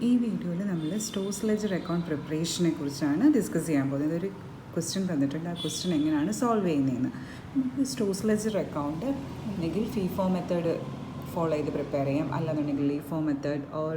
ഈ വീഡിയോയിൽ നമ്മൾ സ്റ്റോഴ്സ് ലെജർ അക്കൗണ്ട് പ്രിപ്പറേഷനെ കുറിച്ചാണ് ഡിസ്കസ് ചെയ്യാൻ പോകുന്നത്. ഒരു ക്വസ്റ്റ്യൻ തന്നിട്ടുണ്ട്, ആ ക്വസ്റ്റ്യൻ എങ്ങനെയാണ് സോൾവ് ചെയ്യുന്നതെന്ന്. നമുക്ക് സ്റ്റോഴ്സ് ലെജർ അക്കൗണ്ട് ഒന്നെങ്കിൽ ഫിഫോ മെത്തേഡ് ഫോളോ ചെയ്ത് പ്രിപ്പയർ ചെയ്യാം, അല്ലാന്നുണ്ടെങ്കിൽ LIFO method or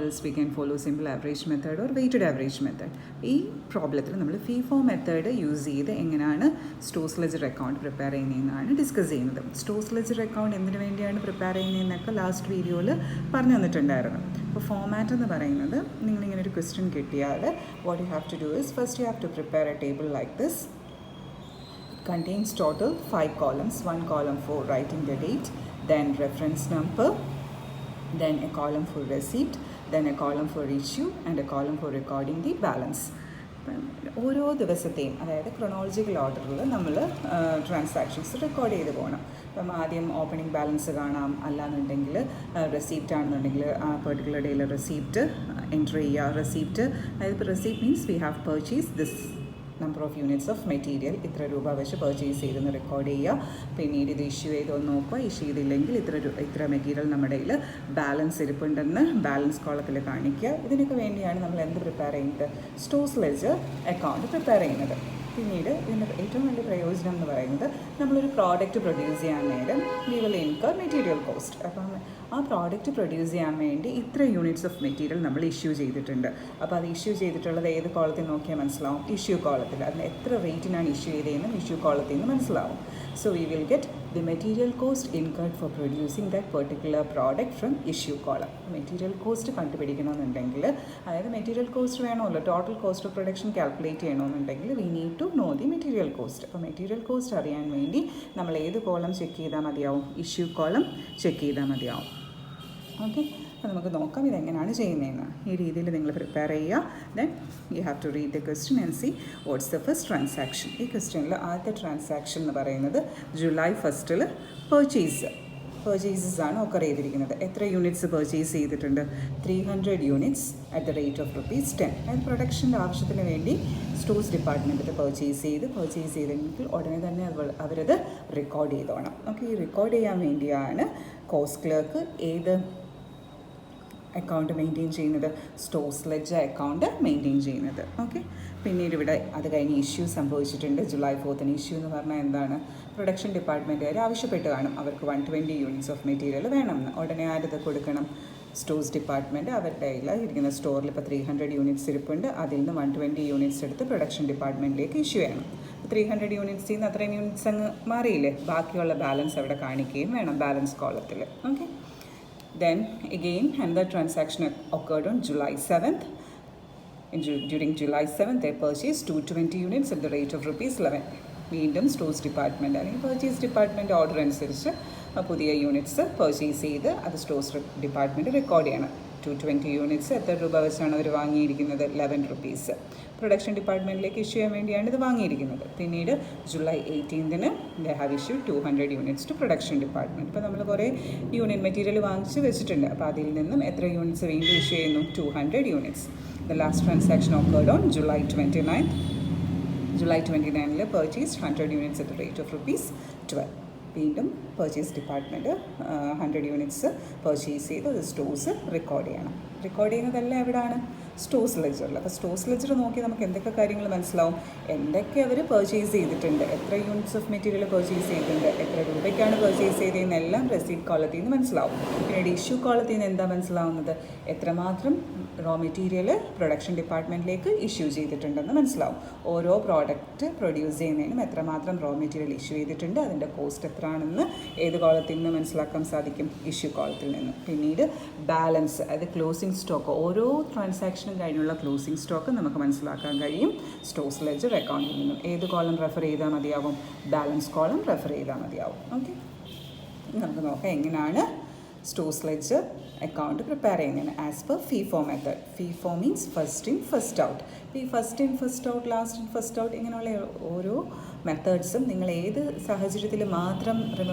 else we can follow simple average method or weighted average method. ഈ പ്രോബ്ലത്തിൽ നമ്മൾ ഫിഫോ മെത്തേഡ് യൂസ് ചെയ്ത് എങ്ങനെയാണ് സ്റ്റോഴ്സ് ലെജർ അക്കൗണ്ട് പ്രിപ്പയർ ചെയ്യുന്നതെന്നാണ് ഡിസ്കസ് ചെയ്യുന്നത്. സ്റ്റോഴ്സ് ലെജർ അക്കൗണ്ട് എന്തിനു വേണ്ടിയാണ് പ്രിപ്പയർ ചെയ്യുന്നതെന്നൊക്കെ ലാസ്റ്റ് വീഡിയോയിൽ പറഞ്ഞു തന്നിട്ടുണ്ടായിരുന്നു. അപ്പോൾ ഫോമാറ്റ് എന്ന് പറയുന്നത്, നിങ്ങളിങ്ങനെ ഒരു ക്വസ്റ്റ്യൻ കിട്ടിയാൽ what you have to do is first you have to prepare a table like this. Contains total 5 columns, 1 column for writing the date, then reference number, then a column for receipt, then a column for issue and a column for recording the balance. ഓരോ ദിവസത്തെയും, അതായത് chronological ഓർഡറിൽ നമ്മൾ transactions record ചെയ്ത് പോകണം. അപ്പം ആദ്യം opening balance കാണാം, അല്ലാന്നുണ്ടെങ്കിൽ റെസീപ്റ്റ് ആണെന്നുണ്ടെങ്കിൽ ആ പെർട്ടിക്കുലർ ഡേയിൽ റെസീപ്റ്റ് എൻറ്റർ ചെയ്യുക. റെസീപ്റ്റ്, അതായത് ഇപ്പോൾ receipt means we have purchase this number of units of material, ഇത്ര രൂപ വെച്ച് പർച്ചേസ് ചെയ്തെന്ന് റെക്കോർഡ് ചെയ്യുക. പിന്നീട് ഇത് ഇഷ്യൂ ചെയ്തൊന്ന് നോക്കുക. ഇഷ്യൂ ചെയ്തില്ലെങ്കിൽ ഇത്ര മെറ്റീരിയൽ നമ്മുടെ കയ്യിൽ ബാലൻസ് ഇരിപ്പുണ്ടെന്ന് ബാലൻസ് കോളത്തിൽ കാണിക്കുക. ഇതിനൊക്കെ വേണ്ടിയാണ് നമ്മൾ എന്ത് പ്രിപ്പയർ ചെയ്യുന്നത്, സ്റ്റോഴ്സ് ലെജർ അക്കൗണ്ട് പ്രിപ്പയർ ചെയ്യുന്നത്. പിന്നീട് ഇതിൻ്റെ ഏറ്റവും വലിയ പ്രയോജനം എന്ന് പറയുന്നത്, നമ്മളൊരു പ്രോഡക്റ്റ് പ്രൊഡ്യൂസ് ചെയ്യാൻ നേരം we will incur material cost. അപ്പം ആ പ്രോഡക്റ്റ് പ്രൊഡ്യൂസ് ചെയ്യാൻ വേണ്ടി ഇത്ര യൂണിറ്റ്സ് ഓഫ് മെറ്റീരിയൽ നമ്മൾ ഇഷ്യൂ ചെയ്തിട്ടുണ്ട്. അപ്പോൾ അത് ഇഷ്യൂ ചെയ്തിട്ടുള്ളത് ഏത് കോളത്തിൽ നോക്കിയാൽ മനസ്സിലാവും, ഇഷ്യൂ കോളത്തിൽ. അതിന് എത്ര റേറ്റിനാണ് ഇഷ്യൂ ചെയ്തതെന്നും ഇഷ്യൂ കോളത്തിൽ നിന്ന് മനസ്സിലാവും. So we will get the material cost incurred for producing that particular product from issue column. Material cost കണ്ടുപിടിക്കണമെന്നുണ്ടെങ്കിൽ, അതായത് മെറ്റീരിയൽ കോസ്റ്റ് വേണമല്ലോ, total cost of production calculate ചെയ്യണമെന്നുണ്ടെങ്കിൽ we need to know the material cost. അപ്പോൾ material cost അറിയാൻ വേണ്ടി നമ്മൾ ഏത് column check ചെയ്താൽ മതിയാവും, ഇഷ്യൂ കോളം ചെക്ക് ചെയ്താൽ മതിയാവും. ഓക്കെ, അപ്പോൾ നമുക്ക് നോക്കാം ഇതെങ്ങനെയാണ് ചെയ്യുന്നതെന്ന്. ഈ രീതിയിൽ നിങ്ങൾ പ്രിപ്പയർ ചെയ്യുക. Then you have to read the question and see what's the first transaction. ഈ ക്വസ്റ്റ്യനിൽ ആദ്യത്തെ ട്രാൻസാക്ഷൻ എന്ന് പറയുന്നത് ജൂലൈ 1 പർച്ചേസസ് ആണ് ഒക്കർ ചെയ്തിരിക്കുന്നത്. എത്ര യൂണിറ്റ്സ് പർച്ചേസ് ചെയ്തിട്ടുണ്ട്, 300 units at the rate of ₹10. അതായത് പ്രൊഡക്ഷൻ്റെ ആവശ്യത്തിന് വേണ്ടി സ്റ്റോഴ്സ് ഡിപ്പാർട്ട്മെൻറ്റിൽ പർച്ചേസ് ചെയ്തെങ്കിൽ ഉടനെ തന്നെ അവരത് റെക്കോർഡ് ചെയ്തോണം. ഓക്കെ, ഈ റെക്കോർഡ് ചെയ്യാൻ വേണ്ടിയാണ് കോസ്റ്റ് ക്ലർക്ക് ഏത് അക്കൗണ്ട് മെയിൻറ്റെയിൻ ചെയ്യുന്നത്, സ്റ്റോഴ്സ് ലെജർ അക്കൗണ്ട് മെയിൻറ്റെയിൻ ചെയ്യുന്നത്. ഓക്കെ, പിന്നീട് ഇവിടെ അത് കഴിഞ്ഞ് ഇഷ്യൂ സംഭവിച്ചിട്ടുണ്ട്. ജൂലൈ 4 ഇഷ്യൂ എന്ന് പറഞ്ഞാൽ എന്താണ്, പ്രൊഡക്ഷൻ ഡിപ്പാർട്ട്മെൻറ്റുകാർ ആവശ്യപ്പെട്ട് കാണും അവർക്ക് 120 യൂണിറ്റ്സ് ഓഫ് മെറ്റീരിയൽ വേണമെന്ന്. ഉടനെ ആരത് കൊടുക്കണം, സ്റ്റോഴ്സ് ഡിപ്പാർട്ട്മെൻറ്റ് അവരുടെ കയ്യിൽ ഇരിക്കുന്ന സ്റ്റോറിൽ ഇപ്പോൾ 300 യൂണിറ്റ്സ് ഇരിപ്പുണ്ട്. അതിൽ നിന്ന് 120 യൂണിറ്റ്സ് എടുത്ത് പ്രൊഡക്ഷൻ ഡിപ്പാർട്ട്മെൻറ്റിലേക്ക് ഇഷ്യൂ ചെയ്യണം. 300 യൂണിറ്റ്സിൽ നിന്ന് അത്രയും യൂണിറ്റ്സ് അങ്ങ് മാറിയില്ലേ, ബാക്കിയുള്ള ബാലൻസ് അവിടെ കാണിക്കുകയും വേണം ബാലൻസ് കോളത്തിൽ. Okay, then again another transaction occurred on July 7th. During July 7th they purchased 220 units at the rate of ₹11. വീണ്ടും സ്റ്റോഴ്സ് ഡിപ്പാർട്ട്മെൻറ്റ് അല്ലെങ്കിൽ പർച്ചേസ് ഡിപ്പാർട്ട്മെൻറ്റ് ഓർഡർ അനുസരിച്ച് പുതിയ യൂണിറ്റ്സ് പർച്ചേസ് ചെയ്ത് അത് സ്റ്റോഴ്സ് ഡിപ്പാർട്ട്മെൻറ്റ് റെക്കോർഡ് ചെയ്യണം. 220 യൂണിറ്റ്സ് എത്ര രൂപ വെച്ചാണ് അവർ വാങ്ങിയിരിക്കുന്നത്, ₹11. പ്രൊഡക്ഷൻ ഡിപ്പാർട്ട്മെൻറ്റിലേക്ക് ഇഷ്യൂ ചെയ്യാൻ വേണ്ടിയാണ് ഇത് വാങ്ങിയിരിക്കുന്നത്. പിന്നീട് July 18 they have issue 200 units to production department. ഇപ്പോൾ നമ്മൾ കുറേ യൂണിറ്റ് മെറ്റീരിയൽ വാങ്ങിച്ച് വെച്ചിട്ടുണ്ട്. അപ്പോൾ അതിൽ നിന്നും എത്ര യൂണിറ്റ്സ് വീണ്ടും ഇഷ്യൂ ചെയ്യുന്നു, 200 units. The last transaction occurred on July 29th. July 29 purchased 100 units at the rate of ₹12. വീണ്ടും പർച്ചേസ് ഡിപ്പാർട്ട്മെൻറ്റ് 100 യൂണിറ്റ്സ് പർച്ചേസ് ചെയ്ത് അത് സ്റ്റോഴ്സ് റെക്കോർഡ് ചെയ്യണം. റെക്കോർഡ് ചെയ്യുന്നതെല്ലാം എവിടെയാണ്, സ്റ്റോഴ്സ് ലെജറിൽ. അപ്പോൾ സ്റ്റോഴ്സ് ലെജർ നോക്കി നമുക്ക് എന്തൊക്കെ കാര്യങ്ങൾ മനസ്സിലാവും, എന്തൊക്കെ അവർ പർച്ചേസ് ചെയ്തിട്ടുണ്ട്, എത്ര യൂണിറ്റ്സ് ഓഫ് മെറ്റീരിയൽ പർച്ചേസ് ചെയ്തിട്ടുണ്ട്, എത്ര രൂപയ്ക്കാണ് പർച്ചേസ് ചെയ്തതെന്നെല്ലാം റെസീപ്റ്റ് കോളത്തിൽ നിന്ന് മനസ്സിലാവും. പിന്നീട് ഇഷ്യൂ കോളത്തിൽ നിന്ന് എന്താ മനസ്സിലാവുന്നത്, എത്രമാത്രം റോ മെറ്റീരിയൽ പ്രൊഡക്ഷൻ ഡിപ്പാർട്ട്മെൻറ്റിലേക്ക് ഇഷ്യൂ ചെയ്തിട്ടുണ്ടെന്ന് മനസ്സിലാവും. ഓരോ പ്രോഡക്റ്റ് പ്രൊഡ്യൂസ് ചെയ്യുന്നതിനും എത്രമാത്രം റോ മെറ്റീരിയൽ ഇഷ്യൂ ചെയ്തിട്ടുണ്ട്, അതിൻ്റെ കോസ്റ്റ് എത്രയാണെന്ന് ഏത് കോളത്തിൽ നിന്ന് മനസ്സിലാക്കാൻ സാധിക്കും, ഇഷ്യൂ കോളത്തിൽ നിന്ന്. പിന്നീട് ബാലൻസ്, അതായത് ക്ലോസിംഗ് സ്റ്റോക്ക്, ഓരോ ട്രാൻസാക്ഷനും കഴിഞ്ഞുള്ള ക്ലോസിംഗ് സ്റ്റോക്ക് നമുക്ക് മനസ്സിലാക്കാൻ കഴിയും സ്റ്റോഴ്സ് ലെജർ അക്കൗണ്ടിൽ നിന്നും. ഏത് കോളം റെഫർ ചെയ്താൽ മതിയാവും, ബാലൻസ് കോളം റെഫർ ചെയ്താൽ മതിയാവും. ഓക്കെ, നമുക്ക് നോക്കാം എങ്ങനെയാണ് സ്റ്റോഴ്സ് ലെജർ അക്കൗണ്ട് പ്രിപ്പയർ ചെയ്യുന്നതിന് as per FIFO method. FIFO means first in first out. ഈ first in first out, last in first out, ഇങ്ങനെയുള്ള ഓരോ മെത്തേഡ്സും നിങ്ങൾ ഏത് സാഹചര്യത്തിൽ മാത്രം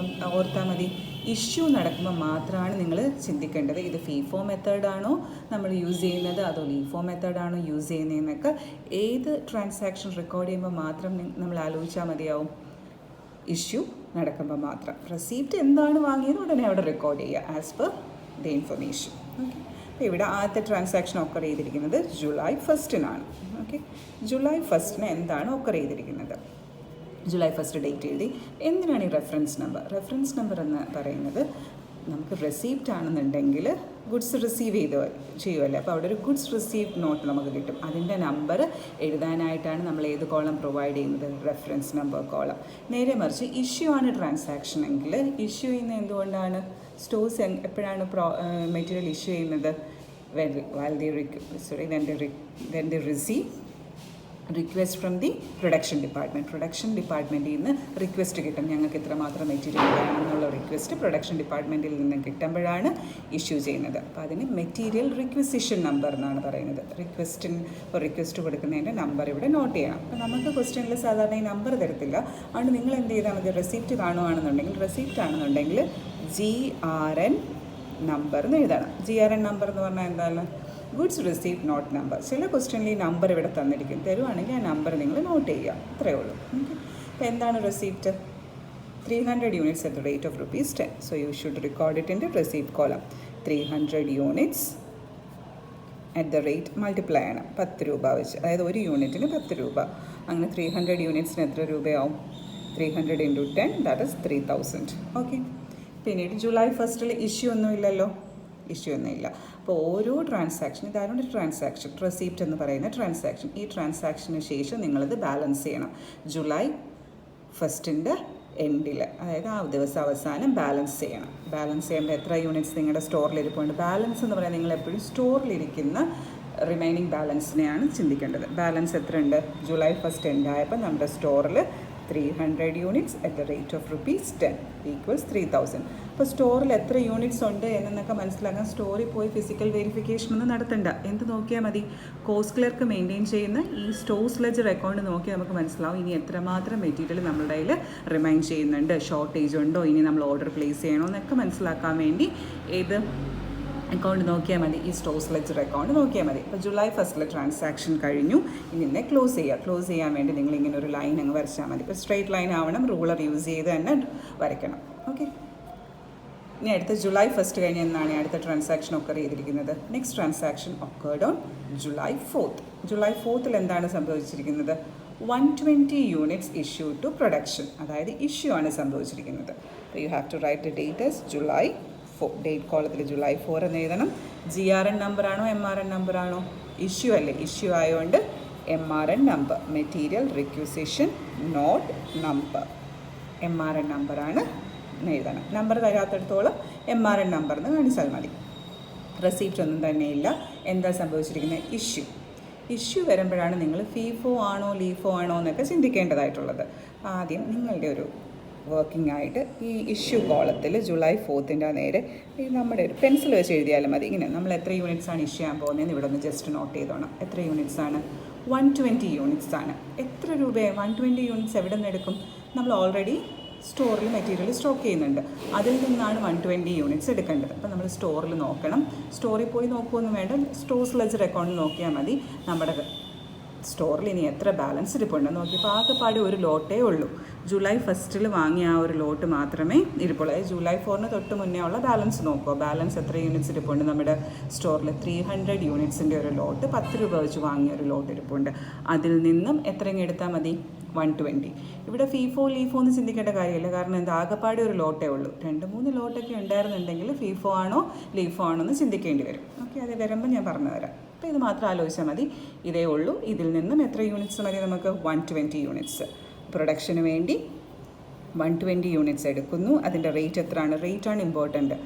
ഓർത്താൽ മതി, ഇഷ്യൂ നടക്കുമ്പോൾ മാത്രമാണ് നിങ്ങൾ ചിന്തിക്കേണ്ടത്. ഇത് ഫിഫോ മെത്തേഡാണോ നമ്മൾ യൂസ് ചെയ്യുന്നത്, അതോ ലീഫോ മെത്തേഡാണോ യൂസ് ചെയ്യുന്നതെന്നൊക്കെ ഏത് ട്രാൻസാക്ഷൻ റെക്കോർഡ് ചെയ്യുമ്പോൾ മാത്രം നമ്മൾ ആലോചിച്ചാൽ മതിയാവും, ഇഷ്യൂ നടക്കുമ്പോൾ മാത്രം. റെസീപ്റ്റ് എന്താണ് വാങ്ങിയത് ഉടനെ അവിടെ റെക്കോർഡ് ചെയ്യുക as per the information. Okay, അപ്പോൾ ഇവിടെ ആദ്യത്തെ ട്രാൻസാക്ഷൻ ഒക്കർ ചെയ്തിരിക്കുന്നത് ജൂലൈ 1-നാണ്. ഓക്കെ, ജൂലൈ 1-ന് എന്താണ് ഒക്കർ ചെയ്തിരിക്കുന്നത്? ജൂലൈ 1 ഡേറ്റ് എഴുതി. എന്തിനാണ് ഈ റെഫറൻസ് നമ്പർ? റെഫറൻസ് നമ്പർ എന്ന് പറയുന്നത് നമുക്ക് റെസീപ്റ്റ് ആണെന്നുണ്ടെങ്കിൽ ഗുഡ്സ് റിസീവ് ചെയ്യുമല്ലേ, അപ്പോൾ അവിടെ ഒരു ഗുഡ്സ് റിസീവ്ഡ് നോട്ട് നമുക്ക് കിട്ടും. അതിൻ്റെ നമ്പർ എഴുതാനായിട്ടാണ് നമ്മൾ ഏത് കോളം പ്രൊവൈഡ് ചെയ്യുന്നത്? Reference number column. നേരെ മറിച്ച് ഇഷ്യൂ ആണ് ട്രാൻസാക്ഷൻ എങ്കിൽ ഇഷ്യൂ ചെയ്യുന്നത് എന്തുകൊണ്ടാണ്? സ്റ്റോഴ്സ് എപ്പോഴാണ് മെറ്റീരിയൽ ഇഷ്യൂ ചെയ്യുന്നത്? when they receive request from the production ഡിപ്പാർട്ട്മെൻറ്റിൽ നിന്ന് റിക്വസ്റ്റ് കിട്ടും, ഞങ്ങൾക്ക് ഇത്രമാത്രം മെറ്റീരിയൽ വേണമെന്നുള്ള റിക്വസ്റ്റ് പ്രൊഡക്ഷൻ ഡിപ്പാർട്ട്മെൻറ്റിൽ നിന്ന് കിട്ടുമ്പോഴാണ് ഇഷ്യൂ ചെയ്യുന്നത്. അപ്പോൾ അതിന് മെറ്റീരിയൽ റിക്വസിഷൻ നമ്പർ എന്നാണ് പറയുന്നത്. റിക്വസ്റ്റ് കൊടുക്കുന്നതിൻ്റെ നമ്പർ ഇവിടെ നോട്ട് ചെയ്യണം. അപ്പോൾ നമുക്ക് ക്വസ്റ്റ്യനിൽ സാധാരണ ഈ നമ്പർ തരത്തില്ല. അതുകൊണ്ട് നിങ്ങൾ എന്ത് ചെയ്താൽ മതി? റെസിപ്റ്റ് റെസിപ്റ്റ് ആണെന്നുണ്ടെങ്കിൽ GRN നമ്പർ എന്ന് എഴുതണം. GRN നമ്പർ എന്ന് പറഞ്ഞാൽ എന്താണ്? Goods received not number. ചില ക്വസ്റ്റ്യനിൽ ഈ നമ്പർ ഇവിടെ തരുവാണെങ്കിൽ ആ നമ്പർ നിങ്ങൾ നോട്ട് ചെയ്യുക, അത്രയേ ഉള്ളൂ. ഓക്കെ, അപ്പോൾ എന്താണ് receipt? 300 units at the rate of ₹10. So you should record it in the receipt column. 300 units at the rate multiply ചെയ്യണം 10 രൂപ വെച്ച്, അതായത് ഒരു യൂണിറ്റിന് 10 രൂപ. അങ്ങനെ 300 യൂണിറ്റ്സിന് എത്ര രൂപയാവും? 300 × 10 that is 3000. ഓക്കെ, പിന്നീട് ജൂലൈ 1 ഇഷ്യൂ ഒന്നുമില്ലല്ലോ, അപ്പോൾ ഓരോ ട്രാൻസാക്ഷൻ, ഇതായതുകൊണ്ട് ട്രാൻസാക്ഷൻ റെസീപ്റ്റ് എന്ന് പറയുന്ന ട്രാൻസാക്ഷൻ, ഈ ട്രാൻസാക്ഷന് ശേഷം നിങ്ങളത് ബാലൻസ് ചെയ്യണം. ജൂലൈ 1 എൻഡിൽ, അതായത് ആ ദിവസം അവസാനം ബാലൻസ് ചെയ്യണം. ബാലൻസ് ചെയ്യുമ്പോൾ എത്ര യൂണിറ്റ്സ് നിങ്ങളുടെ സ്റ്റോറിൽ ഇരിപ്പുണ്ട്? ബാലൻസ് എന്ന് പറയുന്നത് നിങ്ങൾ എപ്പോഴും സ്റ്റോറിലിരിക്കുന്ന റിമൈനിങ് ബാലൻസിനെയാണ് ചിന്തിക്കേണ്ടത്. ബാലൻസ് എത്ര ഉണ്ട്? ജൂലൈ 1 എൻഡായപ്പോൾ നമ്മുടെ സ്റ്റോറിൽ 300 units at the rate of ₹10 equals 3000. അപ്പോൾ സ്റ്റോറിൽ എത്ര യൂണിറ്റ്സ് ഉണ്ട് എന്നൊക്കെ മനസ്സിലാക്കാൻ സ്റ്റോറിൽ പോയി ഫിസിക്കൽ വെരിഫിക്കേഷൻ ഒന്നും നടത്തണ്ട. എന്ത് നോക്കിയാൽ മതി? കോസ്റ്റ് ക്ലർക്ക് മെയിൻറ്റെയിൻ ചെയ്യുന്ന ഈ സ്റ്റോഴ്സ് ലെജർ അക്കൗണ്ട് നോക്കിയാൽ നമുക്ക് മനസ്സിലാവും ഇനി എത്രമാത്രം മെറ്റീരിയൽ നമ്മുടെ കയ്യിൽ റിമൈൻ ചെയ്യുന്നുണ്ട്, ഷോർട്ടേജ് ഉണ്ടോ, ഇനി നമ്മൾ ഓർഡർ പ്ലേസ് ചെയ്യണോ എന്നൊക്കെ മനസ്സിലാക്കാൻ വേണ്ടി ഏത് അക്കൗണ്ട് നോക്കിയാൽ മതി? ഈ സ്റ്റോഴ്സ് ലെജർ അക്കൗണ്ട് നോക്കിയാൽ മതി. അപ്പോൾ ജൂലൈ 1 ട്രാൻസാക്ഷൻ കഴിഞ്ഞു. ഇനി ക്ലോസ് ചെയ്യാൻ വേണ്ടി നിങ്ങൾ ഇങ്ങനെ ഒരു ലൈൻ അങ്ങ് വരച്ചാൽ മതി. ഇപ്പോൾ സ്ട്രെയിറ്റ് ലൈൻ ആവണം, റൂളർ യൂസ് ചെയ്ത് തന്നെ വരയ്ക്കണം. ഓക്കെ, ഇനി അടുത്ത ജൂലൈ 1 കഴിഞ്ഞ് എന്നാണ് അടുത്ത ട്രാൻസാക്ഷൻ ഒക്കർ ചെയ്തിരിക്കുന്നത്? Next transaction occurred on July 4. July 4 എന്താണ് സംഭവിച്ചിരിക്കുന്നത്? 120 units issued to production, അതായത് ഇഷ്യൂ ആണ് സംഭവിച്ചിരിക്കുന്നത്. അപ്പോൾ you have to write the date as July 4. Date കോളത്തിൽ ജൂലൈ 4 എന്ന് എഴുതണം. GRN നമ്പറാണോ MRN നമ്പറാണോ? ഇഷ്യൂ അല്ലേ, ഇഷ്യൂ ആയതുകൊണ്ട് MRN number, material requisition note number, MRN നമ്പറാണ് എഴുതണം. നമ്പർ തരാത്തടത്തോളം MRN നമ്പർ എന്ന് കാണിച്ചാൽ മതി. റെസീപ്റ്റ് ഒന്നും തന്നെയില്ല. എന്താ സംഭവിച്ചിരിക്കുന്നത്? ഇഷ്യൂ വരുമ്പോഴാണ് നിങ്ങൾ FIFO ആണോ LIFO ആണോ എന്നൊക്കെ ചിന്തിക്കേണ്ടതായിട്ടുള്ളത്. ആദ്യം നിങ്ങളുടെ ഒരു വർക്കിംഗ് ആയിട്ട് ഈ ഇഷ്യൂ കോളത്തിൽ ജൂലൈ 4 നേരെ നമ്മുടെ ഒരു പെൻസിൽ വെച്ച് എഴുതിയാലും മതി. ഇങ്ങനെ നമ്മൾ എത്ര യൂണിറ്റ്സ് ആണ് ഇഷ്യൂ ചെയ്യാൻ പോകുന്നതെന്ന് ഇവിടെ ഒന്ന് ജസ്റ്റ് നോട്ട് ചെയ്തോണം. എത്ര യൂണിറ്റ്സ് ആണ്? 120 units ആണ്. എത്ര രൂപയാണ്? 120 units എവിടെ നിന്ന് എടുക്കും? നമ്മൾ ഓൾറെഡി സ്റ്റോറിൽ മെറ്റീരിയൽ സ്റ്റോക്ക് ചെയ്യുന്നുണ്ട്, അതിൽ നിന്നാണ് 120 units എടുക്കേണ്ടത്. അപ്പോൾ നമ്മൾ സ്റ്റോറിൽ നോക്കണം. സ്റ്റോറിൽ പോയി നോക്കുകയൊന്നും വേണ്ട, സ്റ്റോഴ്സ് ലെജർ അക്കൗണ്ടിൽ നോക്കിയാൽ മതി നമ്മുടെ സ്റ്റോറിൽ ഇനി എത്ര ബാലൻസ് ഇരിപ്പുണ്ടെന്ന് നോക്കിയപ്പോൾ ആകെപ്പാടെ ഒരു ലോട്ടേ ഉള്ളൂ. ജൂലൈ 1 വാങ്ങിയ ആ ഒരു ലോട്ട് മാത്രമേ ഇരിപ്പുള്ളൂ. അതായത് ജൂലൈ 4 തൊട്ട് മുന്നേ ഉള്ള ബാലൻസ് നോക്കുക. ബാലൻസ് എത്ര യൂണിറ്റ്സ് ഇരിപ്പുണ്ട് നമ്മുടെ സ്റ്റോറിൽ? 300 unitsൻ്റെ ഒരു ലോട്ട്, 10 രൂപ വെച്ച് വാങ്ങിയ ഒരു ലോട്ട് ഇരിപ്പുണ്ട്. അതിൽ നിന്നും എത്രയും എടുത്താൽ മതി? 120. ഇവിടെ FIFO LIFO എന്ന് ചിന്തിക്കേണ്ട കാര്യമില്ല, കാരണം എന്താ, ആകെപ്പാടെ ഒരു ലോട്ടേ ഉള്ളൂ. 2-3 ലോട്ടൊക്കെ ഉണ്ടായിരുന്നുണ്ടെങ്കിൽ FIFO ആണോ LIFO ആണോ എന്ന് ചിന്തിക്കേണ്ടി വരും. ഓക്കെ, അത് വരുമ്പോൾ ഞാൻ പറഞ്ഞുതരാം. അപ്പോൾ ഇത് മാത്രം ആലോചിച്ചാൽ മതി, ഇതേ ഉള്ളൂ. ഇതിൽ നിന്നും എത്ര യൂണിറ്റ്സ് മതി നമുക്ക്? 120 units. പ്രൊഡക്ഷന് വേണ്ടി 120 units എടുക്കുന്നു. അതിൻ്റെ റേറ്റ് എത്രയാണ്? റേറ്റാണ് ഇമ്പോർട്ടൻറ്റ്.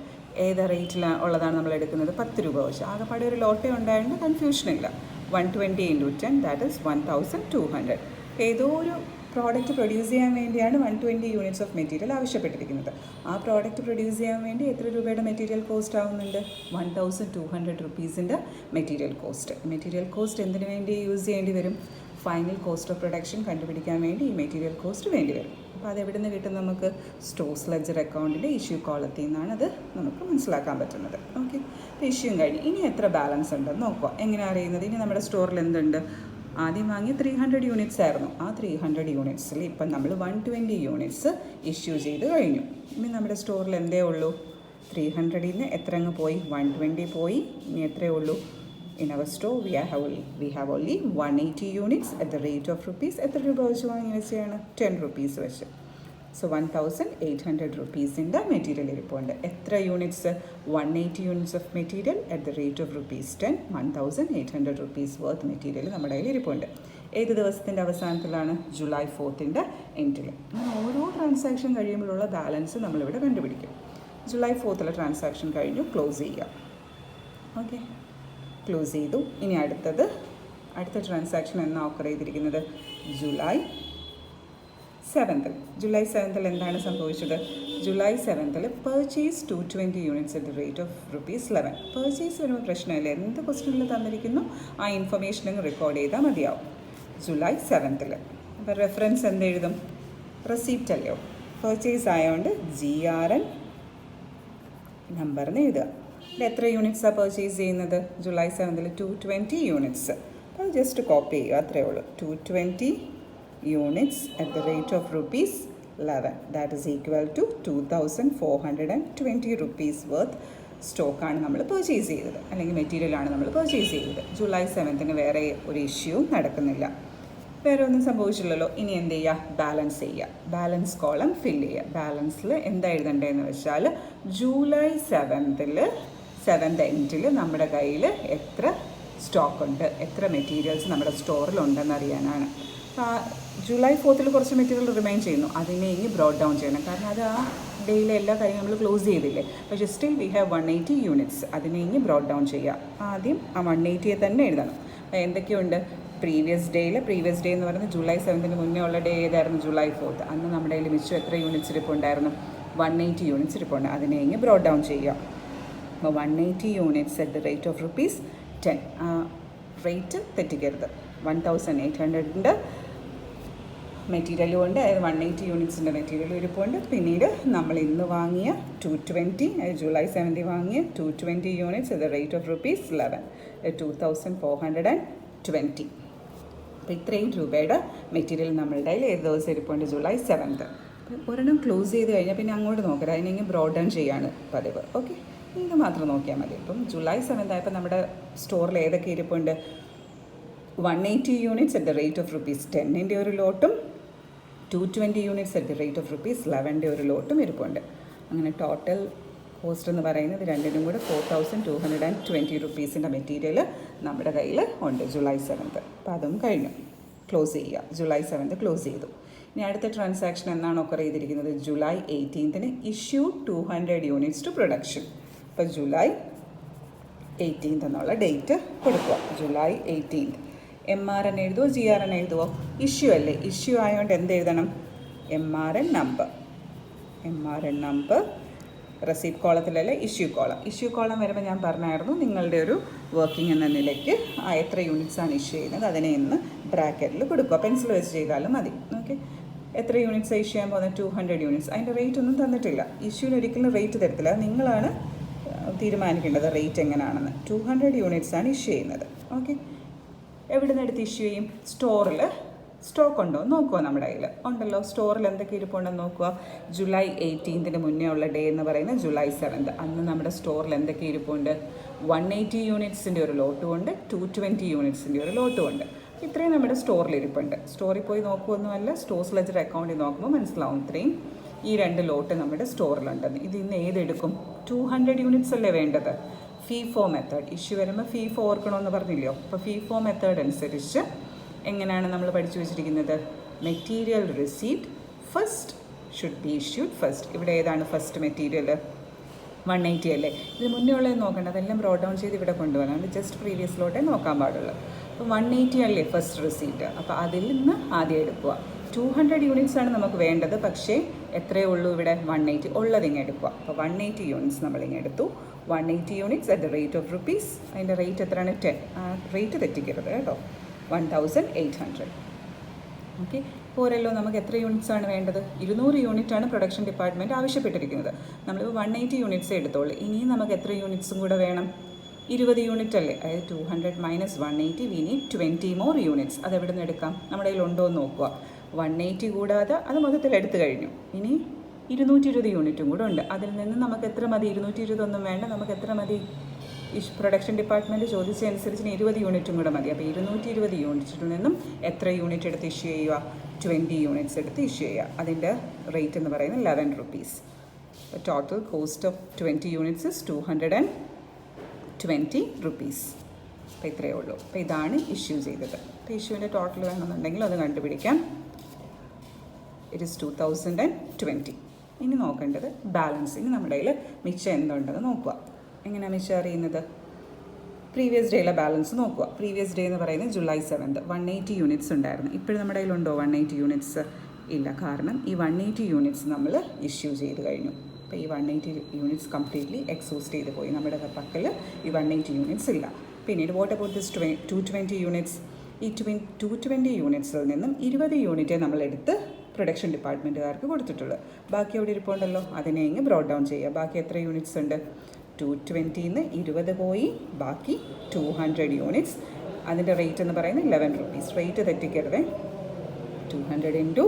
ഏത് റേറ്റിൽ ഉള്ളതാണ് നമ്മൾ എടുക്കുന്നത്? 10 രൂപ വെച്ച്. ആകെപ്പാടെ ഒരു ലോട്ടേ ഉണ്ടായതുകൊണ്ട് കൺഫ്യൂഷനില്ല. 120 × 10 that is 1200. ഏതോ ഒരു പ്രോഡക്റ്റ് പ്രൊഡ്യൂസ് ചെയ്യാൻ വേണ്ടിയാണ് 120 units ഓഫ് മെറ്റീരിയൽ ആവശ്യപ്പെട്ടിരിക്കുന്നത്. ആ പ്രോഡക്റ്റ് പ്രൊഡ്യൂസ് ചെയ്യാൻ വേണ്ടി എത്ര രൂപയുടെ മെറ്റീരിയൽ കോസ്റ്റ് ആവുന്നുണ്ട്? 1200 rupeesൻ്റെ മെറ്റീരിയൽ കോസ്റ്റ്. മെറ്റീരിയൽ കോസ്റ്റ് എന്തിനു വേണ്ടി യൂസ് ചെയ്യേണ്ടി വരും? ഫൈനൽ കോസ്റ്റ് ഓഫ് പ്രൊഡക്ഷൻ കണ്ടുപിടിക്കാൻ വേണ്ടി ഈ മെറ്റീരിയൽ കോസ്റ്റ് വേണ്ടി വരും. അപ്പോൾ അത് എവിടെ നിന്ന് കിട്ടും നമുക്ക്? സ്റ്റോഴ്സ് ലെജർ അക്കൗണ്ടിൻ്റെ ഇഷ്യൂ കോളത്തിൽ നിന്നാണ് അത് നമുക്ക് മനസ്സിലാക്കാൻ പറ്റുന്നത്. ഓക്കെ, അപ്പോൾ ഇഷ്യൂം കഴിഞ്ഞ് ഇനി എത്ര ബാലൻസ് ഉണ്ടെന്ന് നോക്കുക. എങ്ങനെ അറിയുന്നത്? ഇനി നമ്മുടെ സ്റ്റോറിൽ എന്തുണ്ട്? ആദ്യം വാങ്ങിയ 300 units ആയിരുന്നു. ആ 300 unitsൽ ഇപ്പം നമ്മൾ 120 units ഇഷ്യൂ ചെയ്ത് കഴിഞ്ഞു. ഇനി നമ്മുടെ സ്റ്റോറിൽ എന്തേ ഉള്ളൂ? 300 നിന്ന് എത്ര അങ്ങ് പോയി 120 പോയി. ഇനി എത്രയേ ഉള്ളൂ? In our store we have only 180 units at the rate of rupees. എത്ര രൂപ വെച്ച് വാങ്ങി വെച്ചാണ്? 10 rupees വെച്ച്. സോ 1800 rupees-ൻ്റെ മെറ്റീരിയൽ ഇരിപ്പുണ്ട്. എത്ര units? 180 units of material at the rate of ₹10. 1800 rupees worth material നമ്മുടെ കയ്യിൽ ഇരിപ്പുണ്ട്. ഏത് ദിവസത്തിൻ്റെ അവസാനത്തിലാണ്? ജൂലൈ 4th എൻഡിൽ. അങ്ങനെ ഓരോ ട്രാൻസാക്ഷൻ കഴിയുമ്പോഴുള്ള ബാലൻസ് നമ്മളിവിടെ കണ്ടുപിടിക്കും. ജൂലൈ 4th ട്രാൻസാക്ഷൻ കഴിഞ്ഞു, ക്ലോസ് ചെയ്യുക. ഓക്കെ, ക്ലോസ് ചെയ്തു. ഇനി അടുത്ത ട്രാൻസാക്ഷൻ എന്നാണ് ഓക്കർ ചെയ്തിരിക്കുന്നത്? July 7th. ജൂലൈ 7th എന്താണ് സംഭവിച്ചത്? July 7th purchase 220 units at the rate of ₹11. Purchase വരുമ്പോൾ പ്രശ്നമില്ല, എന്ത് ക്വസ്റ്റ്യനിൽ തന്നിരിക്കുന്നു ആ ഇൻഫർമേഷൻ അങ്ങ് റെക്കോർഡ് ചെയ്താൽ മതിയാവും. ജൂലൈ 7th അപ്പോൾ റെഫറൻസ് എന്തെഴുതും? റെസീപ്റ്റ് അല്ലയോ? പർച്ചേസ് ആയതുകൊണ്ട് GRN നമ്പറിന് എഴുതുക. എത്ര യൂണിറ്റ്സാണ് പർച്ചേസ് ചെയ്യുന്നത്? July 7th 220 units. അപ്പോൾ ജസ്റ്റ് കോപ്പി ചെയ്യുക, അത്രയേ ഉള്ളൂ. 220 units at the rate of ₹11. That is equal to 2420 rupees worth സ്റ്റോക്കാണ് നമ്മൾ പർച്ചേസ് ചെയ്തത്, അല്ലെങ്കിൽ മെറ്റീരിയലാണ് നമ്മൾ പർച്ചേസ് ചെയ്തത്. ജൂലൈ 7th വേറെ ഒരു ഇഷ്യൂ നടക്കുന്നില്ല, വേറെ ഒന്നും സംഭവിച്ചില്ലല്ലോ. ഇനി എന്ത് ചെയ്യുക? ബാലൻസ് ചെയ്യുക. ബാലൻസ് കോളം ഫില്ല് ചെയ്യുക. ബാലൻസിൽ എന്താ എഴുതേണ്ടതെന്ന് വെച്ചാൽ ജൂലൈ 7th എൻഡിൽ നമ്മുടെ കയ്യിൽ എത്ര സ്റ്റോക്കുണ്ട്, എത്ര മെറ്റീരിയൽസ് നമ്മുടെ സ്റ്റോറിലുണ്ടെന്ന് അറിയാനാണ്. ജൂലൈ 4th കുറച്ച് മെറ്റീരിയൽ റിമൈൻ ചെയ്യുന്നു, അതിനെ ഇനി ബ്രോഡ് ഡൗൺ ചെയ്യണം. കാരണം അത് ആ ഡേയിലെ എല്ലാ കാര്യങ്ങളും നമ്മൾ ക്ലോസ് ചെയ്തില്ലേ. പക്ഷേ സ്റ്റിൽ വി ഹാവ് 180 യൂണിറ്റ്സ്. അതിനെ ഇനി ബ്രോഡ് ഡൗൺ ചെയ്യുക. ആദ്യം ആ 180 തന്നെ എഴുതണം. എന്തൊക്കെയുണ്ട്? പ്രീവിയസ് ഡേ എന്ന് പറയുന്നത് ജൂലൈ 7th മുന്നേ ഉള്ള ഡേ ഏതായിരുന്നു? July 4th. അന്ന് നമ്മുടെ കയ്യിൽ മിച്ചം എത്ര യൂണിറ്റ്സ് ഇരിപ്പുണ്ടായിരുന്നു? 180 യൂണിറ്റ്സ് ഇരിപ്പുണ്ട്. അതിനെ ഇനി ബ്രോഡ് ഡൗൺ ചെയ്യുക. അപ്പോൾ 180 units at the rate of ₹10. ആ റേറ്റ് തെറ്റിക്കരുത്. 1800 മെറ്റീരിയലും ഉണ്ട്, അതായത് 180 യൂണിറ്റ്സിൻ്റെ മെറ്റീരിയൽ ഇരിപ്പുണ്ട്. പിന്നീട് നമ്മൾ ഇന്ന് വാങ്ങിയ 220, ജൂലൈ 7th വാങ്ങിയ 220 units at the rate of ₹11, 2420. അപ്പോൾ ഇത്രയും രൂപയുടെ മെറ്റീരിയൽ നമ്മളുടെ കയ്യിൽ ഏത് ദിവസം ഇരിപ്പുണ്ട്? July 7th. ഒരെണ്ണം ക്ലോസ് ചെയ്ത് കഴിഞ്ഞാൽ പിന്നെ അങ്ങോട്ട് നോക്കരുത്, അതിനെങ്കിൽ ബ്രോഡ് ഡൗൺ ചെയ്യാണ് പതിവ്. ഓക്കെ, ഇത് മാത്രം നോക്കിയാൽ മതി. ഇപ്പം ജൂലൈ 7th ആയപ്പോൾ നമ്മുടെ സ്റ്റോറിൽ ഏതൊക്കെ ഇരിപ്പുണ്ട്? 180 units at the rate of ₹10ൻ്റെ ഒരു ലോട്ടും 220 units at the rate of ₹11ൻ്റെ ഒരു ലോട്ടും ഇരിപ്പുണ്ട്. അങ്ങനെ ടോട്ടൽ കോസ്റ്റ് എന്ന് പറയുന്നത് രണ്ടിനും കൂടെ 4220 rupees-ൻ്റെ മെറ്റീരിയൽ നമ്മുടെ കയ്യിൽ ഉണ്ട് ജൂലൈ 7th. അപ്പോൾ അതും കഴിഞ്ഞു, ക്ലോസ് ചെയ്യുക. ജൂലൈ 7th ക്ലോസ് ചെയ്തു. ഇനി അടുത്ത ട്രാൻസാക്ഷൻ എന്നാണ് ഒക്കർ ചെയ്തിരിക്കുന്നത്? July 18th issue 200 units to production. അപ്പോൾ ജൂലൈ 18th എന്നുള്ള ഡേറ്റ് കൊടുക്കുക. July 18th. MRN എഴുതുമോ GRN എഴുതുമോ? ഇഷ്യൂ അല്ലേ? ഇഷ്യൂ ആയതുകൊണ്ട് എന്ത് എഴുതണം? MRN നമ്പർ റെസീപ്റ്റ് കോളത്തിലല്ലേ ഇഷ്യൂ കോളം. ഇഷ്യൂ കോളം വരുമ്പോൾ ഞാൻ പറഞ്ഞായിരുന്നു നിങ്ങളുടെ ഒരു വർക്കിംഗ് എന്ന നിലയ്ക്ക് എത്ര യൂണിറ്റ്സാണ് ഇഷ്യൂ ചെയ്യുന്നത് അതിനെ ഇന്ന് ബ്രാക്കറ്റിൽ കൊടുക്കുക. പെൻസിൽ വെച്ച് ചെയ്താലും മതി. ഓക്കെ, എത്ര യൂണിറ്റ്സ് ഇഷ്യൂ ചെയ്യാൻ പോകുന്നത്? 200 യൂണിറ്റ്സ്. അതിൻ്റെ റേറ്റ് ഒന്നും തന്നിട്ടില്ല. ഇഷ്യൂവിന് ഒരിക്കലും റേറ്റ് തരത്തില്ല, നിങ്ങളാണ് തീരുമാനിക്കേണ്ടത് റേറ്റ് എങ്ങനെയാണെന്ന്. 200 യൂണിറ്റ്സാണ് ഇഷ്യൂ ചെയ്യുന്നത്. ഓക്കെ, എവിടെ നിന്ന് എടുത്ത് ഇഷ്യൂ ചെയ്യും? സ്റ്റോറിൽ സ്റ്റോക്ക് ഉണ്ടോ നോക്കുക. നമ്മുടെ കയ്യിൽ ഉണ്ടല്ലോ, സ്റ്റോറിൽ എന്തൊക്കെ ഇരിപ്പുണ്ടെന്ന് നോക്കുക. ജൂലൈ 18th മുന്നേ ഉള്ള ഡേ എന്ന് പറയുന്നത് ജൂലൈ 7th. അന്ന് നമ്മുടെ സ്റ്റോറിൽ എന്തൊക്കെ ഇരിപ്പുണ്ട്? 180 യൂണിറ്റ്സിൻ്റെ ഒരു ലോട്ടും ഉണ്ട്, 220 യൂണിറ്റ്സിൻ്റെ ഒരു ലോട്ടും ഉണ്ട്. ഇത്രയും നമ്മുടെ സ്റ്റോറിൽ ഇരിപ്പുണ്ട്. സ്റ്റോറിൽ പോയി നോക്കുമൊന്നുമല്ല, സ്റ്റോഴ്സ് ലെജർ അക്കൗണ്ടിൽ നോക്കുമ്പോൾ മനസ്സിലാവും ഇത്രയും ഈ 2 ലോട്ട് നമ്മുടെ സ്റ്റോറിലുണ്ടെന്ന്. ഇത് ഇന്ന് ഏതെടുക്കും? 200 യൂണിറ്റ്സ് അല്ലേ വേണ്ടത്? FIFO മെത്തേഡ് ഇഷ്യൂ വരുമ്പോൾ FIFO ഓർക്കണമെന്ന് പറഞ്ഞില്ലയോ? അപ്പോൾ FIFO മെത്തേഡ് അനുസരിച്ച് എങ്ങനെയാണ് നമ്മൾ പഠിച്ചു വെച്ചിരിക്കുന്നത്? Material receipt first should be issued first. ഇവിടെ ഏതാണ് ഫസ്റ്റ് മെറ്റീരിയൽ? 180 അല്ലേ? ഇത് മുന്നേ ഉള്ളത് നോക്കണ്ട, അതെല്ലാം ബ്രോഡ് ഡൗൺ ചെയ്ത് ഇവിടെ കൊണ്ടുപോകണം. അതുകൊണ്ട് ജസ്റ്റ് പ്രീവിയസിലോട്ടേ നോക്കാൻ പാടുള്ളൂ. അപ്പോൾ 180 അല്ലേ ഫസ്റ്റ് റിസീപ്റ്റ്, അപ്പോൾ അതിൽ നിന്ന് ആദ്യം എടുക്കുക. 200 യൂണിറ്റ്സാണ് നമുക്ക് വേണ്ടത്, പക്ഷേ എത്രയേ ഉള്ളൂ ഇവിടെ? 180 ഉള്ളതിങ്ങ് എടുക്കുക. അപ്പോൾ 180 യൂണിറ്റ്സ് നമ്മളിങ്ങ് എടുത്തു. 180 units at the rate of ₹. അതിൻ്റെ റേറ്റ് എത്രയാണ്? 10. ആ റേറ്റ് തെറ്റിക്കരുത് കേട്ടോ. 1800. ഓക്കെ, പോരല്ലോ. നമുക്ക് എത്ര യൂണിറ്റ്സാണ് വേണ്ടത്? 200 യൂണിറ്റാണ് പ്രൊഡക്ഷൻ ഡിപ്പാർട്ട്മെൻറ്റ് ആവശ്യപ്പെട്ടിരിക്കുന്നത്. നമ്മളിപ്പോൾ 180 യൂണിറ്റ്സ് എടുത്തോളൂ. ഇനിയും നമുക്ക് എത്ര യൂണിറ്റ്സും കൂടെ വേണം? 20 യൂണിറ്റ് അല്ലേ? അതായത് 200 - 180 വി നീഡ് 20 more യൂണിറ്റ്സ്. അത് എവിടെ നിന്ന് എടുക്കാം? നമ്മുടെ കയ്യിൽ ഉണ്ടോ എന്ന് നോക്കുക. 180 കൂടാതെ അത് മൊത്തത്തിൽ എടുത്തു കഴിഞ്ഞു. ഇനി 220 യൂണിറ്റും കൂടെ ഉണ്ട്. അതിൽ നിന്ന് നമുക്ക് എത്ര മതി? 220 ഒന്നും വേണ്ട, നമുക്ക് എത്ര മതി? പ്രൊഡക്ഷൻ ഡിപ്പാർട്ട്മെൻറ്റ് ചോദിച്ചതനുസരിച്ച് 20 യൂണിറ്റും കൂടെ മതി. അപ്പോൾ 220 യൂണിറ്റിൽ നിന്നും എത്ര യൂണിറ്റ് എടുത്ത് ഇഷ്യൂ ചെയ്യുക? 20 യൂണിറ്റ്സ് എടുത്ത് ഇഷ്യൂ ചെയ്യുക. അതിൻ്റെ റേറ്റ് എന്ന് പറയുന്നത് 11 rupees. Total cost of 20 units is 220 rupees. അപ്പോൾ ഇത്രയേ ഉള്ളൂ. അപ്പോൾ ഇതാണ് ഇഷ്യൂ ചെയ്തത്. അപ്പോൾ ഇഷ്യൂവിൻ്റെ ടോട്ടൽ വേണമെന്നുണ്ടെങ്കിൽ അത് കണ്ടുപിടിക്കാം. It is 2020. ഇനി നോക്കേണ്ടത് ബാലൻസിങ്. നമ്മുടെ കയ്യിൽ മിച്ചം എന്തുണ്ടെന്ന് നോക്കുക. എങ്ങനെയാണ് മിച്ചം അറിയുന്നത്? പ്രീവിയസ് ഡേയിലെ ബാലൻസ് നോക്കുക. പ്രീവിയസ് ഡേ എന്ന് പറയുന്നത് July 7th 180 യൂണിറ്റ്സ് ഉണ്ടായിരുന്നു. ഇപ്പോഴും നമ്മുടെ കയ്യിലുണ്ടോ 180 യൂണിറ്റ്സ്? ഇല്ല. കാരണം ഈ 180 യൂണിറ്റ്സ് നമ്മൾ ഇഷ്യൂ ചെയ്ത് കഴിഞ്ഞു. അപ്പോൾ ഈ 180 യൂണിറ്റ്സ് കംപ്ലീറ്റ്ലി എക്സോസ്റ്റ് ചെയ്ത് പോയി. നമ്മുടെ പക്കൽ ഈ 180 യൂണിറ്റ്സ് ഇല്ല. പിന്നീട് വാട്ട് അബൌട്ട് ദിസ് 220 യൂണിറ്റ്സ്? ഈ 220 യൂണിറ്റ്സിൽ നിന്നും 20 യൂണിറ്റേ നമ്മളെടുത്ത് പ്രൊഡക്ഷൻ ഡിപ്പാർട്ട്മെൻറ്റുകാർക്ക് കൊടുത്തിട്ടുള്ളൂ. ബാക്കി അവിടെ ഇരിപ്പുണ്ടല്ലോ, അതിനെ ഇങ്ങ് ബ്രോഡ് ഡൗൺ ചെയ്യുക. ബാക്കി എത്ര യൂണിറ്റ്സ് ഉണ്ട്? 220 20 പോയി, ബാക്കി 200 യൂണിറ്റ്സ്. അതിൻ്റെ റേറ്റ് എന്ന് പറയുന്നത് 11 rupees. റേറ്റ് തെറ്റിക്കരുത്. 200 into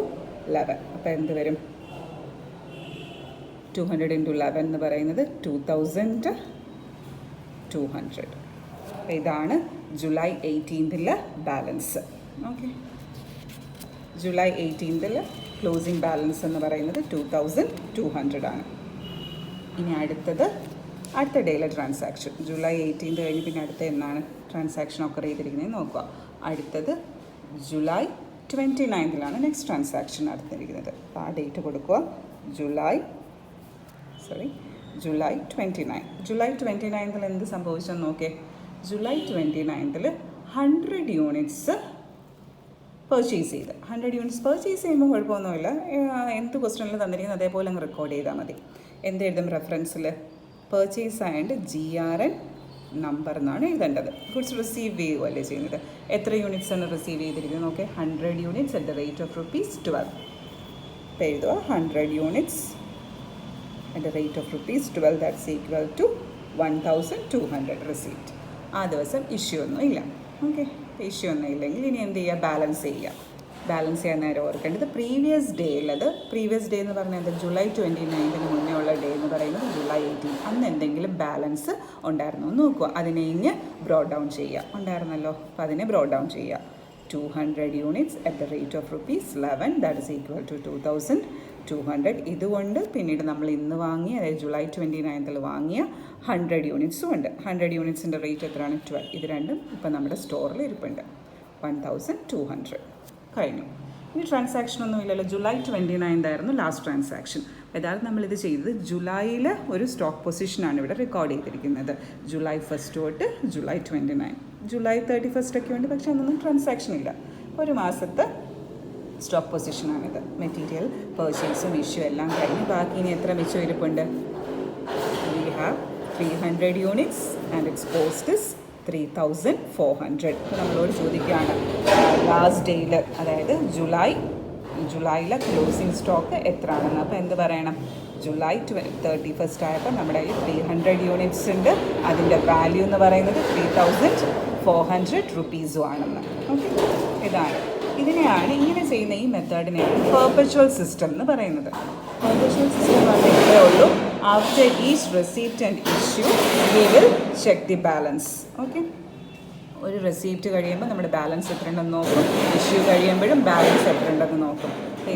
11. അപ്പോൾ എന്ത് വരും? 200 into 11 എന്ന് പറയുന്നത് 2200. അപ്പോൾ ഇതാണ് July 18th balance. Okay, July 18th closing balance എന്ന് പറയുന്നത് 2200 ആണ്. ഇനി അടുത്ത ഡേയിലെ ട്രാൻസാക്ഷൻ July 18th കഴിഞ്ഞ് പിന്നെ അടുത്ത എന്നാണ് ട്രാൻസാക്ഷൻ ഒക്കെ ചെയ്തിരിക്കുന്നത് നോക്കുക. അടുത്തത് July 29th നെക്സ്റ്റ് ട്രാൻസാക്ഷൻ നടത്തിയിരിക്കുന്നത്. അപ്പോൾ ആ ഡേറ്റ് കൊടുക്കുക. July 29. July 29th എന്ത് സംഭവിച്ചെന്ന് നോക്കിയേ. July 29th 100 യൂണിറ്റ്സ് പർച്ചേസ് ചെയ്ത്. 100 യൂണിറ്റ്സ് പർച്ചേസ് ചെയ്യുമ്പോൾ കുഴപ്പമൊന്നുമില്ല. എന്ത് ക്വസ്റ്റനിൽ തന്നിരിക്കുന്നത് അതേപോലെ അങ്ങ് റെക്കോർഡ് ചെയ്താൽ മതി. എന്തെഴുതും റെഫറൻസിൽ? പർച്ചേസ് ആൻഡ് GRN നമ്പർ എന്നാണ് എഴുതേണ്ടത്. ഗുഡ്സ് റിസീവ് ചെയ്യുകയല്ലേ ചെയ്യുന്നത്. എത്ര യൂണിറ്റ്സ് ആണ് റിസീവ് ചെയ്തിരിക്കുന്നത് നോക്കേ. 100 units at the rate of ₹12. അപ്പോൾ എഴുതുക 100 units at the rate of ₹12. That's equal to 1200 receipt. ആ ദിവസം ഇഷ്യൂ ഒന്നും ഇല്ല. ഓക്കെ, ഇഷ്യൂ ഒന്നും ഇല്ലെങ്കിൽ ഇനി എന്ത് ചെയ്യുക? ബാലൻസ് ചെയ്യുക. ബാലൻസ് ചെയ്യാൻ നേരം ഓർക്കേണ്ടത് പ്രീവിയസ് ഡേയിലത്. പ്രീവിയസ് ഡേ എന്ന് പറഞ്ഞാൽ July 29th മുന്നേ ഉള്ള ഡേ എന്ന് പറയുന്നത് July 18. അന്ന് എന്തെങ്കിലും ബാലൻസ് ഉണ്ടായിരുന്നോ എന്ന് നോക്കുക. അതിനെ ഇങ്ങ് ബ്രോഡ് ഡൗൺ ചെയ്യുക. ഉണ്ടായിരുന്നല്ലോ, അപ്പോൾ അതിനെ ബ്രോഡ് ഡൗൺ ചെയ്യുക. 200 units at the rate of ₹11. That is equal to 2200. ഇതുകൊണ്ട് പിന്നീട് നമ്മൾ ഇന്ന് വാങ്ങിയ, അതായത് July 29th വാങ്ങിയ 100 യൂണിറ്റ്സും ഉണ്ട്. 100 യൂണിറ്റ്സിൻ്റെ റേറ്റ് എത്രയാണ്? 12. ഇത് രണ്ടും ഇപ്പം നമ്മുടെ സ്റ്റോറിൽ ഇരിപ്പുണ്ട്. 1200 കഴിഞ്ഞു. ഇനി ട്രാൻസാക്ഷൻ ഒന്നും ഇല്ലല്ലോ. July 29th ആയിരുന്നു ലാസ്റ്റ് ട്രാൻസാക്ഷൻ. യഥാർത്ഥം നമ്മളിത് ചെയ്തത് ജൂലൈയിൽ ഒരു സ്റ്റോക്ക് പൊസിഷനാണ് ഇവിടെ റെക്കോർഡ് ചെയ്തിരിക്കുന്നത്. July 1st തൊട്ട് July 29. July 31st ഒക്കെ ഉണ്ട്, പക്ഷേ അതൊന്നും ട്രാൻസാക്ഷൻ ഇല്ല. ഒരു മാസത്തെ സ്റ്റോക്ക് പൊസിഷനാണിത്. മെറ്റീരിയൽ പർച്ചേസും ഇഷ്യൂ എല്ലാം കഴിഞ്ഞ് ബാക്കി ഇനി എത്ര മിച്ചം ഇരിപ്പുണ്ട്? We have 300 units and it's cost is 3400. ഇപ്പോൾ നമ്മളോട് ചോദിക്കുകയാണ് ലാസ്റ്റ് ഡേയിൽ, അതായത് ജൂലൈയിലെ ക്ലോസിംഗ് സ്റ്റോക്ക് എത്രയാണെന്ന്. അപ്പോൾ എന്ത് പറയണം? July 31st ആയപ്പോൾ നമ്മുടെ കയ്യിൽ 300 യൂണിറ്റ്സ് ഉണ്ട്. അതിൻ്റെ വാല്യൂ എന്ന് പറയുന്നത് 3400 rupees ആണെന്ന്. ഓക്കെ, ഇങ്ങനെ ചെയ്യുന്ന ഈ മെത്തേഡിനെയാണ് പെർപെച്വൽ സിസ്റ്റം എന്ന് പറയുന്നത്. പെർപെച്വൽ സിസ്റ്റം പറഞ്ഞേ ഉള്ളൂ. After each receipt and issue we will check the balance. Okay, ഒരു റെസിപ്റ്റ് കഴിയുമ്പോൾ നമ്മുടെ ബാലൻസ് എത്ര ഉണ്ടെന്ന് നോക്കും. ഇഷ്യൂ കഴിയുമ്പോഴും ബാലൻസ് എത്ര ഉണ്ടെന്ന് നോക്കും. അപ്പോൾ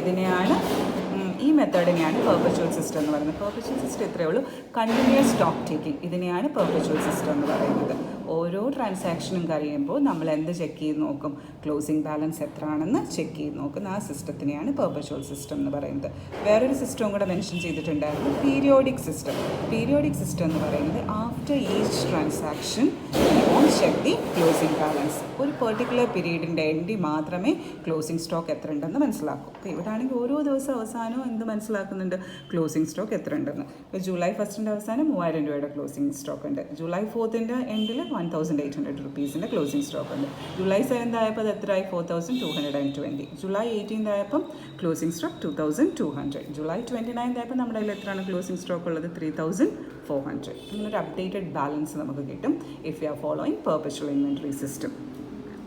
ഈ മെത്തേഡിനെയാണ് പെർപെച്വൽ സിസ്റ്റം എന്ന് പറയുന്നത്. പെർപെച്വൽ സിസ്റ്റം ഇത്രയേ ഉള്ളൂ. കണ്ടിന്യൂസ് സ്റ്റോക്ക് ടേക്കിംഗ്, ഇതിനെയാണ് പെർപെച്വൽ സിസ്റ്റം എന്ന് പറയുന്നത്. ഓരോ ട്രാൻസാക്ഷനും കഴിയുമ്പോൾ നമ്മൾ എന്ത് ചെക്ക് ചെയ്ത് നോക്കും? ക്ലോസിംഗ് ബാലൻസ് എത്രയാണെന്ന് ചെക്ക് ചെയ്ത് നോക്കുന്ന ആ സിസ്റ്റത്തിനെയാണ് പെർപെച്വൽ സിസ്റ്റം എന്ന് പറയുന്നത്. വേറൊരു സിസ്റ്റവും കൂടെ മെൻഷൻ ചെയ്തിട്ടുണ്ടായിരുന്നു, പീരിയോഡിക് സിസ്റ്റം. പീരിയോഡിക് സിസ്റ്റം എന്ന് പറയുന്നത് after each transaction check the closing balance. ഒരു പെർട്ടിക്കുലർ പീരീഡിൻ്റെ എൻഡിൽ മാത്രമേ ക്ലോസിംഗ് സ്റ്റോക്ക് എത്ര ഉണ്ടെന്ന് മനസ്സിലാക്കൂ. അപ്പോൾ ഇവിടെ ആണെങ്കിൽ ഓരോ ദിവസം അവസാനവും എന്ത് മനസ്സിലാക്കുന്നുണ്ട്? ക്ലോസിംഗ് സ്റ്റോക്ക് എത്ര ഉണ്ടെന്ന്. ഇപ്പോൾ July 1st അവസാനം 3000 രൂപയുടെ ക്ലോസിംഗ് സ്റ്റോക്ക് ഉണ്ട്. July 4th എൻഡിൽ 1800 rupees ക്ലോസിംഗ് സ്റ്റോക്ക് ഉണ്ട്. July 7th ആയപ്പോൾ അത് എത്രയായി? 4220. July 18th ആയപ്പം ക്ലോസിംഗ് സ്റ്റോക്ക് 2200. July 29th ആയപ്പോൾ നമ്മുടെ കയ്യിൽ എത്രയാണ് ക്ലോസിംഗ് സ്റ്റോക്ക് ഉള്ളത്? 3400. അങ്ങനൊരു അപ്ഡേറ്റഡ് ബാലൻസ് നമുക്ക് കിട്ടും if you are following perpetual inventory system.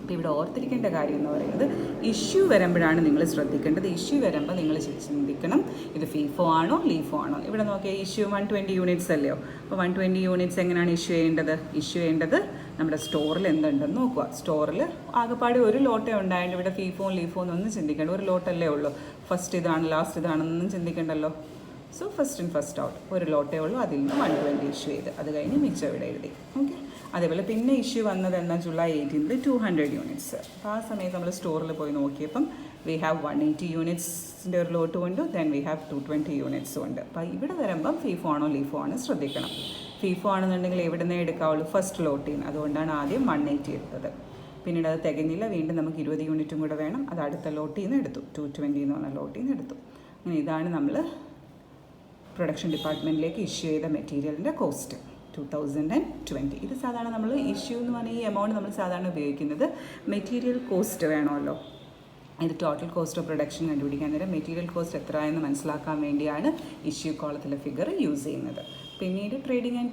അപ്പോൾ ഇവിടെ ഓർത്തിരിക്കേണ്ട കാര്യം എന്ന് പറയുന്നത് ഇഷ്യൂ വരുമ്പോഴാണ് നിങ്ങൾ ശ്രദ്ധിക്കേണ്ടത്. ഇഷ്യൂ വരുമ്പോൾ നിങ്ങൾ ചിന്തിക്കണം ഇത് ഫീഫോ ആണോ ലീഫോ ആണോ. ഇവിടെ നോക്കിയാൽ ഇഷ്യൂ 120 യൂണിറ്റ്സ് അല്ലയോ. അപ്പോൾ 120 യൂണിറ്റ്സ് എങ്ങനെയാണ് ഇഷ്യൂ ചെയ്യേണ്ടത് നമ്മുടെ സ്റ്റോറിൽ എന്തുണ്ടെന്ന് നോക്കുക. സ്റ്റോറിൽ ആകെപ്പാടെ ഒരു ലോട്ടേ ഉണ്ടായിട്ട് ഇവിടെ ഫീഫോയും ലീഫോ എന്നൊന്നും ചിന്തിക്കേണ്ട. ഒരു ലോട്ടല്ലേ ഉള്ളൂ. ഫസ്റ്റ് ഇതാണ് ലാസ്റ്റ് ഇതാണെന്നൊന്നും ചിന്തിക്കേണ്ടല്ലോ. So first in first out ഒരു ലോട്ടേ ഉള്ളൂ. അതിൽ നിന്ന് 120 ഇഷ്യൂ ചെയ്ത് അത് കഴിഞ്ഞ് മിച്ചം ഇവിടെ എഴുതി. ഓക്കെ. അതേപോലെ പിന്നെ ഇഷ്യൂ വന്നത് എന്നാൽ ജൂലൈ 18 200 യൂണിറ്റ്സ്. അപ്പോൾ ആ സമയത്ത് നമ്മൾ സ്റ്റോറിൽ പോയി നോക്കിയപ്പം വി ഹാവ് 180 യൂണിറ്റ്സിൻ്റെ ഒരു ലോട്ട് ഉണ്ട്. ദെൻ വി ഹാവ് 220 യൂണിറ്റ്സും ഉണ്ട്. അപ്പോൾ ഇവിടെ വരുമ്പം ഫീഫോ ആണോ ലീഫോ ആണോ ശ്രദ്ധിക്കണം. ഫീഫോ ആണെന്നുണ്ടെങ്കിൽ എവിടെ നിന്നേ എടുക്കാവുള്ളൂ? ഫസ്റ്റ് ലോട്ടിൽ നിന്ന്. അതുകൊണ്ടാണ് ആദ്യം 180 എടുത്തത്. പിന്നീട് അത് തികഞ്ഞില്ല. വീണ്ടും നമുക്ക് 20 യൂണിറ്റും കൂടെ വേണം. അത് അടുത്ത ലോട്ടിൽ നിന്ന് എടുത്തു. 220 എന്ന് പറഞ്ഞ ലോട്ടിൽ നിന്ന് എടുത്തു. അങ്ങനെ ഇതാണ് നമ്മൾ പ്രൊഡക്ഷൻ ഡിപ്പാർട്ട്മെൻറ്റിലേക്ക് ഇഷ്യൂ ചെയ്ത മെറ്റീരിയലിൻ്റെ കോസ്റ്റ് 2020. ഇത് സാധാരണ നമ്മൾ ഇഷ്യൂ എന്ന് പറഞ്ഞാൽ ഈ എമൗണ്ട് നമ്മൾ സാധാരണ ഉപയോഗിക്കുന്നത് മെറ്റീരിയൽ കോസ്റ്റ് വേണമല്ലോ. ഇത് ടോട്ടൽ കോസ്റ്റ് ഓഫ് പ്രൊഡക്ഷൻ കണ്ടുപിടിക്കാൻ നേരം മെറ്റീരിയൽ കോസ്റ്റ് എത്ര എന്ന് മനസ്സിലാക്കാൻ വേണ്ടിയാണ് ഇഷ്യൂ കോളത്തിലെ ഫിഗർ യൂസ് ചെയ്യുന്നത്. പിന്നീട് ട്രേഡിംഗ് ആൻഡ്